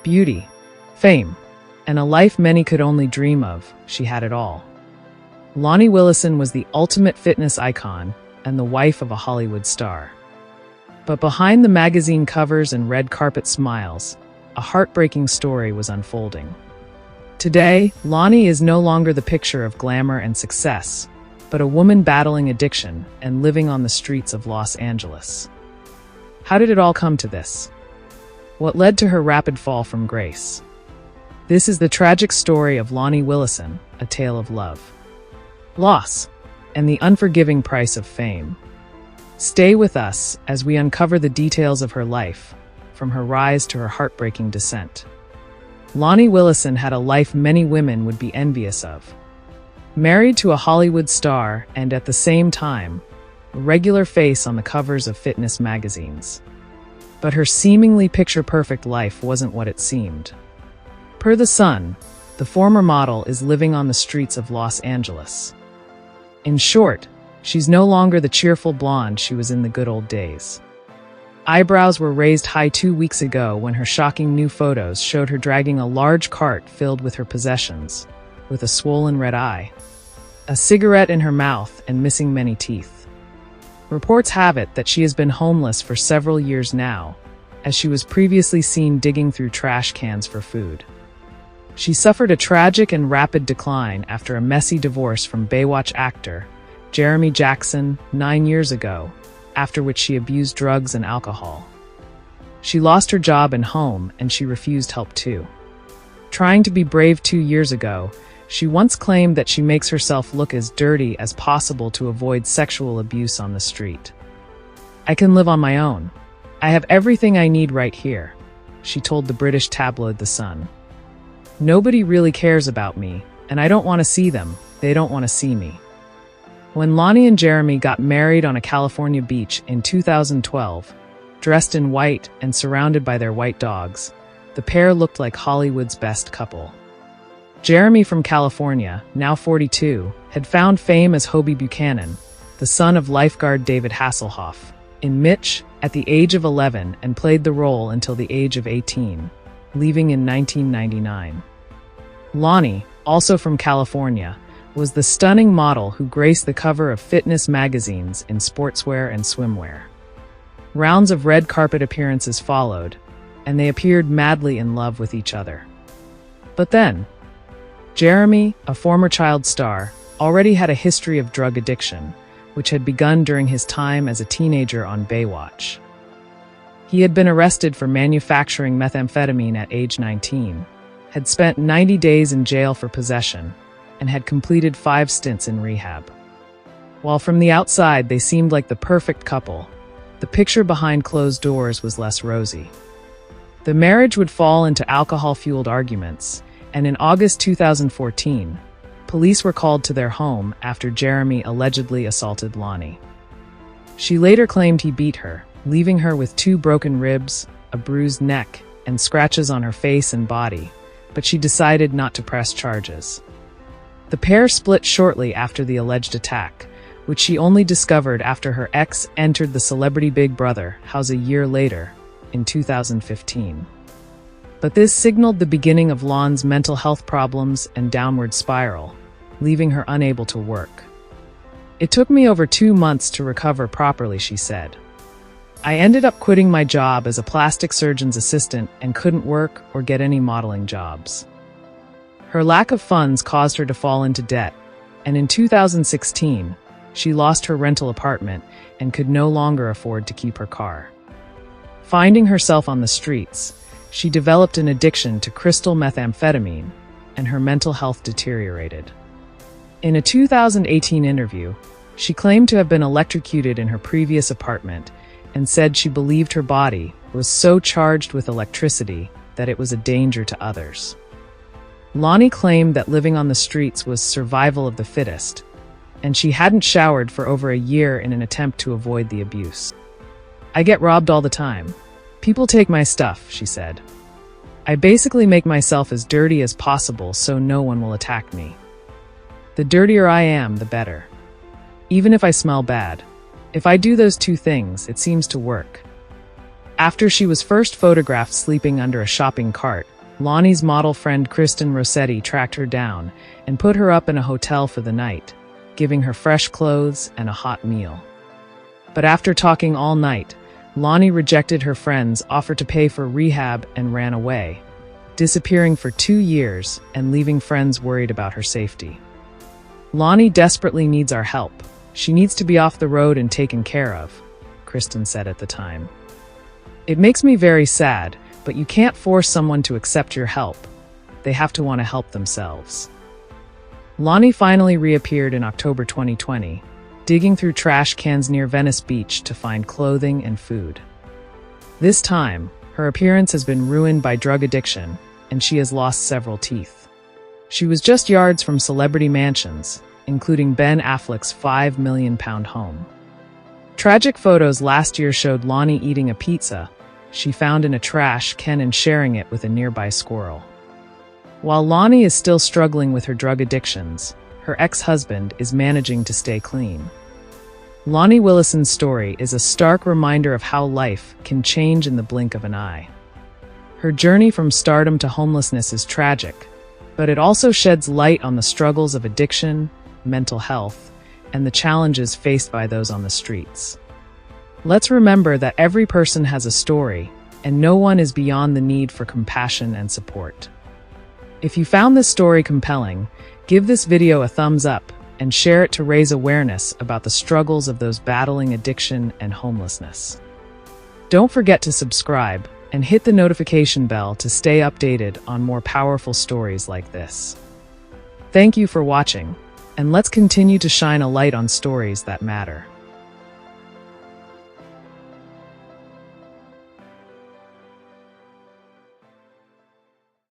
Beauty, fame, and a life many could only dream of, she had it all. Loni Willison was the ultimate fitness icon and the wife of a Hollywood star. But behind the magazine covers and red carpet smiles, a heartbreaking story was unfolding. Today, Loni is no longer the picture of glamour and success, but a woman battling addiction and living on the streets of Los Angeles. How did it all come to this? What led to her rapid fall from grace? This is the tragic story of Loni Willison, a tale of love, loss, and the unforgiving price of fame. Stay with us as we uncover the details of her life, from her rise to her heartbreaking descent. Loni Willison had a life many women would be envious of. Married to a Hollywood star and, at the same time, a regular face on the covers of fitness magazines. But her seemingly picture-perfect life wasn't what it seemed. Per The Sun, the former model is living on the streets of Los Angeles. In short, she's no longer the cheerful blonde she was in the good old days. Eyebrows were raised high 2 weeks ago when her shocking new photos showed her dragging a large cart filled with her possessions, with a swollen red eye, a cigarette in her mouth, and missing many teeth. Reports have it that she has been homeless for several years now, as she was previously seen digging through trash cans for food. She suffered a tragic and rapid decline after a messy divorce from Baywatch actor Jeremy Jackson 9 years ago, after which she abused drugs and alcohol. She lost her job and home, and she refused help too. Trying to be brave 2 years ago, she once claimed that she makes herself look as dirty as possible to avoid sexual abuse on the street. "I can live on my own. I have everything I need right here," she told the British tabloid The Sun. "Nobody really cares about me, and I don't want to see them. They don't want to see me." When Loni and Jeremy got married on a California beach in 2012, dressed in white and surrounded by their white dogs, the pair looked like Hollywood's best couple. Jeremy from California, now 42, had found fame as Hobie Buchanan, the son of lifeguard David Hasselhoff, in Mitch at the age of 11 and played the role until the age of 18, leaving in 1999. Loni, also from California, was the stunning model who graced the cover of fitness magazines in sportswear and swimwear. Rounds of red carpet appearances followed, and they appeared madly in love with each other. But then, Jeremy, a former child star, already had a history of drug addiction, which had begun during his time as a teenager on Baywatch. He had been arrested for manufacturing methamphetamine at age 19, had spent 90 days in jail for possession, and had completed 5 stints in rehab. While from the outside they seemed like the perfect couple, the picture behind closed doors was less rosy. The marriage would fall into alcohol-fueled arguments, and in August 2014, police were called to their home after Jeremy allegedly assaulted Loni. She later claimed he beat her, leaving her with 2 broken ribs, a bruised neck, and scratches on her face and body, but she decided not to press charges. The pair split shortly after the alleged attack, which she only discovered after her ex entered the Celebrity Big Brother house a year later, in 2015. But this signaled the beginning of Lon's mental health problems and downward spiral, leaving her unable to work. "It took me over 2 months to recover properly," she said. "I ended up quitting my job as a plastic surgeon's assistant and couldn't work or get any modeling jobs." Her lack of funds caused her to fall into debt, and in 2016, she lost her rental apartment and could no longer afford to keep her car. Finding herself on the streets, she developed an addiction to crystal methamphetamine, and her mental health deteriorated. In a 2018 interview, she claimed to have been electrocuted in her previous apartment and said she believed her body was so charged with electricity that it was a danger to others. Loni claimed that living on the streets was survival of the fittest, and she hadn't showered for over a year in an attempt to avoid the abuse. "I get robbed all the time. People take my stuff," she said. "I basically make myself as dirty as possible so no one will attack me. The dirtier I am, the better. Even if I smell bad. If I do those 2 things, it seems to work." After she was first photographed sleeping under a shopping cart, Loni's model friend Kristen Rossetti tracked her down and put her up in a hotel for the night, giving her fresh clothes and a hot meal. But after talking all night, Loni rejected her friend's offer to pay for rehab and ran away, disappearing for 2 years and leaving friends worried about her safety. "Loni desperately needs our help. She needs to be off the road and taken care of," Kristen said at the time. "It makes me very sad, but you can't force someone to accept your help. They have to want to help themselves." Loni finally reappeared in October 2020, digging through trash cans near Venice Beach to find clothing and food. This time, her appearance has been ruined by drug addiction, and she has lost several teeth. She was just yards from celebrity mansions, including Ben Affleck's £5 million home. Tragic photos last year showed Loni eating a pizza she found in a trash can and sharing it with a nearby squirrel. While Loni is still struggling with her drug addictions, her ex-husband is managing to stay clean. Loni Willison's story is a stark reminder of how life can change in the blink of an eye. Her journey from stardom to homelessness is tragic, but it also sheds light on the struggles of addiction, mental health, and the challenges faced by those on the streets. Let's remember that every person has a story, and no one is beyond the need for compassion and support. If you found this story compelling, give this video a thumbs up and share it to raise awareness about the struggles of those battling addiction and homelessness. Don't forget to subscribe and hit the notification bell to stay updated on more powerful stories like this. Thank you for watching, and let's continue to shine a light on stories that matter.